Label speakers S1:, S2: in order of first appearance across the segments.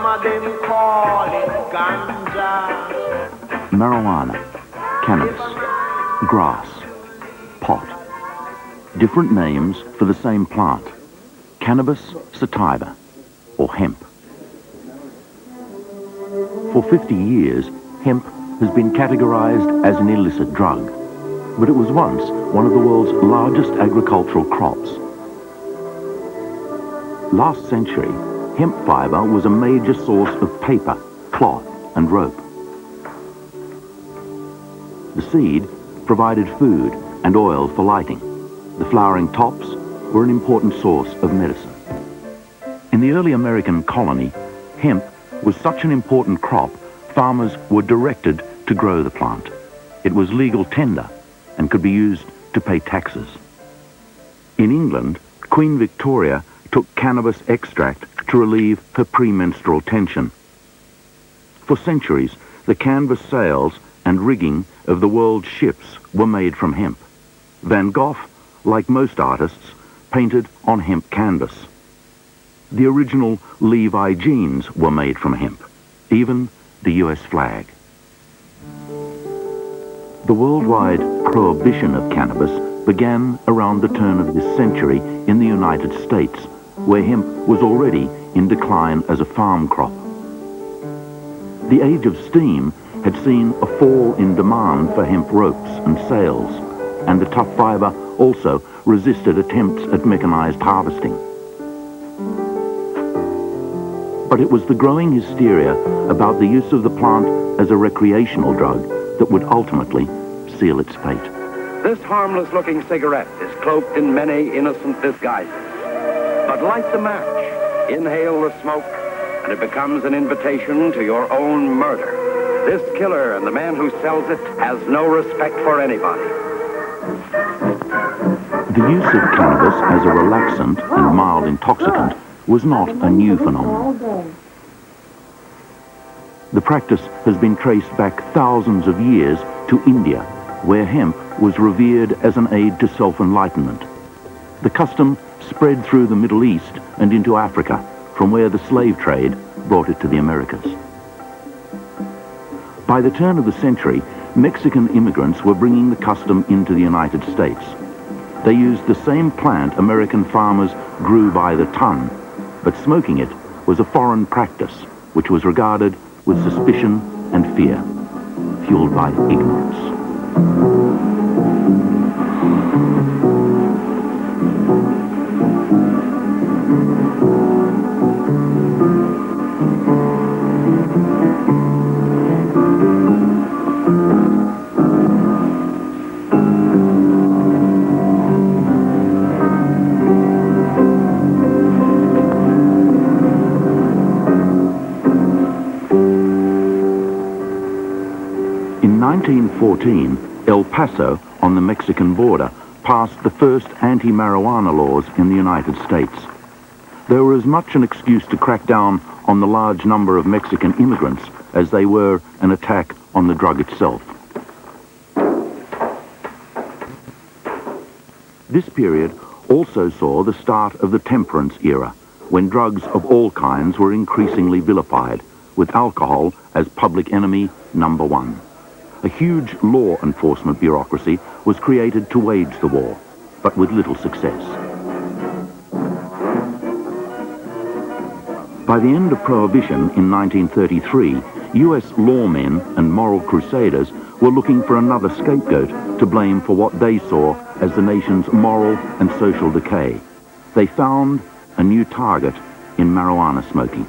S1: of them call it ganja.
S2: Marijuana, cannabis, grass, pot. Different names for the same plant. Cannabis sativa, or hemp. For 50 years, hemp has been categorized as an illicit drug, but it was once one of the world's largest agricultural crops. Last century, hemp fiber was a major source of paper, cloth, and rope. The seed provided food and oil for lighting. The flowering tops were an important source of medicine. In the early American colony, hemp was such an important crop, farmers were directed to grow the plant. It was legal tender and could be used to pay taxes. In England, Queen Victoria took cannabis extract to relieve her premenstrual tension. For centuries, the canvas sails and rigging of the world's ships were made from hemp. Van Gogh, like most artists, painted on hemp canvas. The original Levi jeans were made from hemp, even the US flag. The worldwide prohibition of cannabis began around the turn of this century in the United States, where hemp was already in decline as a farm crop. The age of steam had seen a fall in demand for hemp ropes and sails, and the tough fiber also resisted attempts at mechanized harvesting. But it was the growing hysteria about the use of the plant as a recreational drug that would ultimately seal its fate.
S3: This harmless-looking cigarette is cloaked in many innocent disguises. But light the match, inhale the smoke, and it becomes an invitation to your own murder. This killer and the man who sells it has no respect for anybody.
S2: The use of cannabis as a relaxant and mild intoxicant was not a new phenomenon. The practice has been traced back thousands of years to India, where hemp was revered as an aid to self-enlightenment. The custom spread through the Middle East and into Africa, from where the slave trade brought it to the Americas. By the turn of the century, Mexican immigrants were bringing the custom into the United States. They used the same plant American farmers grew by the ton, but smoking it was a foreign practice, which was regarded with suspicion and fear, fueled by ignorance. In 1914, El Paso, on the Mexican border, passed the first anti-marijuana laws in the United States. They were as much an excuse to crack down on the large number of Mexican immigrants as they were an attack on the drug itself. This period also saw the start of the temperance era, when drugs of all kinds were increasingly vilified, with alcohol as public enemy number one. A huge law enforcement bureaucracy was created to wage the war, but with little success. By the end of Prohibition in 1933, US lawmen and moral crusaders were looking for another scapegoat to blame for what they saw as the nation's moral and social decay. They found a new target in marijuana smoking.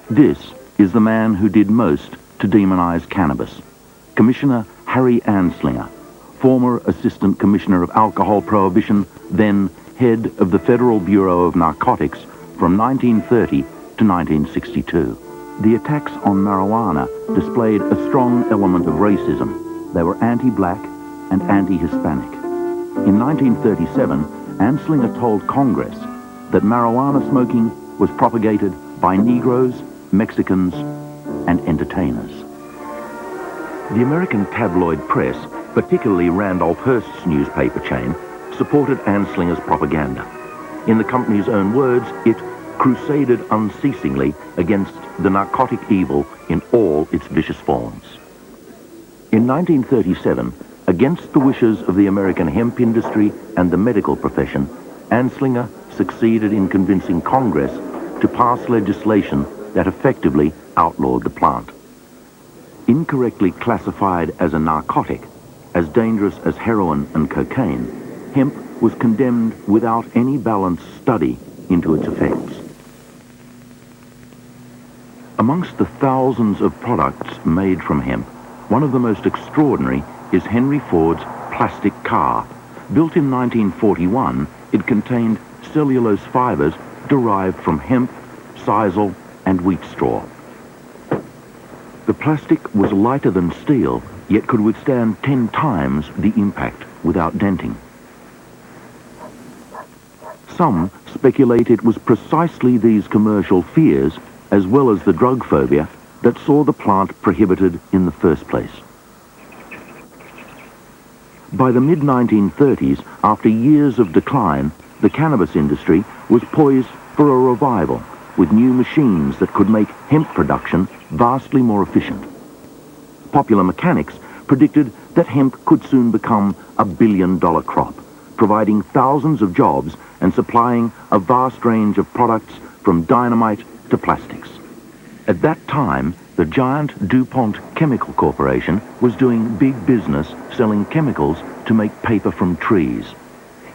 S2: This is the man who did most to demonize cannabis, Commissioner Harry Anslinger, former Assistant Commissioner of Alcohol Prohibition, then head of the Federal Bureau of Narcotics from 1930 to 1962. The attacks on marijuana displayed a strong element of racism. They were anti-black and anti-Hispanic. In 1937, Anslinger told Congress that marijuana smoking was propagated by Negroes, Mexicans, and entertainers. The American tabloid press, particularly Randolph Hearst's newspaper chain, supported Anslinger's propaganda. In the company's own words, it crusaded unceasingly against the narcotic evil in all its vicious forms. In 1937, against the wishes of the American hemp industry and the medical profession, Anslinger succeeded in convincing Congress to pass legislation that effectively outlawed the plant. Incorrectly classified as a narcotic, as dangerous as heroin and cocaine, hemp was condemned without any balanced study into its effects. Amongst the thousands of products made from hemp, one of the most extraordinary is Henry Ford's plastic car. Built in 1941, it contained cellulose fibers derived from hemp, sisal, and wheat straw. The plastic was lighter than steel, yet could withstand 10 times the impact without denting. Some speculate it was precisely these commercial fears, as well as the drug phobia, that saw the plant prohibited in the first place. By the mid-1930s, after years of decline, the cannabis industry was poised for a revival, with new machines that could make hemp production vastly more efficient. Popular mechanics predicted that hemp could soon become a billion-dollar crop, providing thousands of jobs and supplying a vast range of products from dynamite to plastics. At that time, the giant DuPont Chemical Corporation was doing big business selling chemicals to make paper from trees.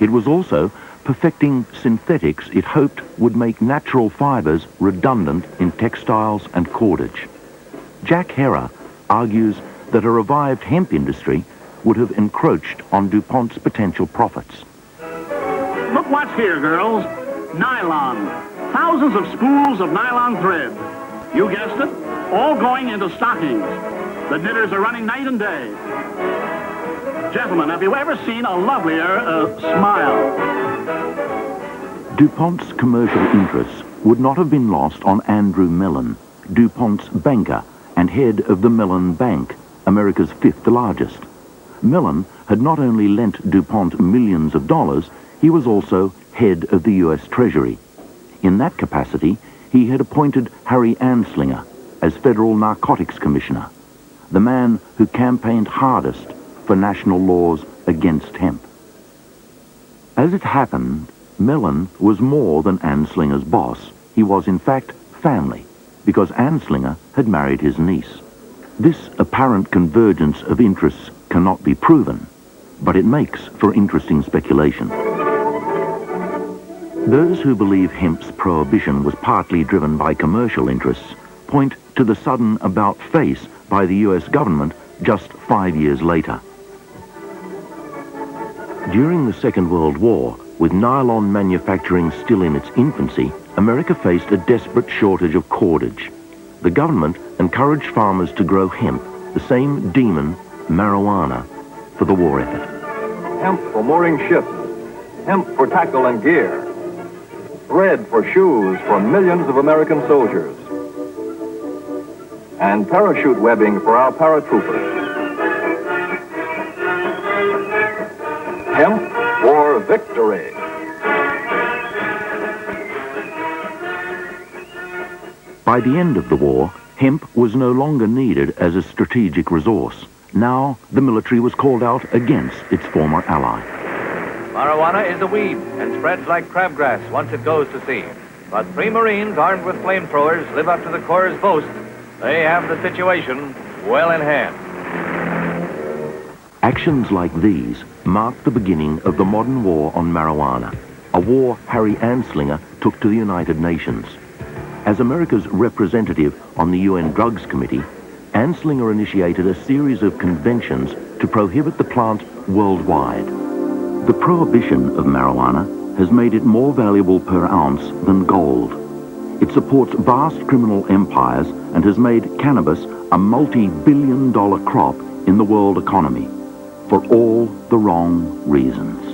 S2: It was also perfecting synthetics it hoped would make natural fibers redundant in textiles and cordage. Jack Herer argues that a revived hemp industry would have encroached on DuPont's potential profits.
S4: Look what's here, girls. Nylon. Thousands of spools of nylon thread. You guessed it, all going into stockings. The knitters are running night and day. Gentlemen, have you ever seen a lovelier smile?
S2: DuPont's commercial interests would not have been lost on Andrew Mellon, DuPont's banker and head of the Mellon Bank, America's fifth largest. Mellon had not only lent DuPont millions of dollars, he was also head of the U.S. Treasury. In that capacity, he had appointed Harry Anslinger as Federal Narcotics Commissioner, the man who campaigned hardest for national laws against hemp. As it happened, Mellon was more than Anslinger's boss. He was, in fact, family, because Anslinger had married his niece. This apparent convergence of interests cannot be proven, but it makes for interesting speculation. Those who believe hemp's prohibition was partly driven by commercial interests point to the sudden about-face by the U.S. government just 5 years later. During the Second World War, with nylon manufacturing still in its infancy, America faced a desperate shortage of cordage. The government encouraged farmers to grow hemp, the same demon, marijuana, for the war effort.
S5: Hemp for mooring ships, hemp for tackle and gear, thread for shoes for millions of American soldiers, and parachute webbing for our paratroopers. Hemp for victory.
S2: By the end of the war, hemp was no longer needed as a strategic resource. Now, the military was called out against its former ally.
S6: Marijuana is a weed and spreads like crabgrass once it goes to sea. But 3 Marines armed with flamethrowers live up to the Corps' boast. They have the situation well in hand.
S2: Actions like these marked the beginning of the modern war on marijuana, a war Harry Anslinger took to the United Nations. As America's representative on the UN Drugs Committee, Anslinger initiated a series of conventions to prohibit the plant worldwide. The prohibition of marijuana has made it more valuable per ounce than gold. It supports vast criminal empires and has made cannabis a multi-billion-dollar crop in the world economy, for all the wrong reasons.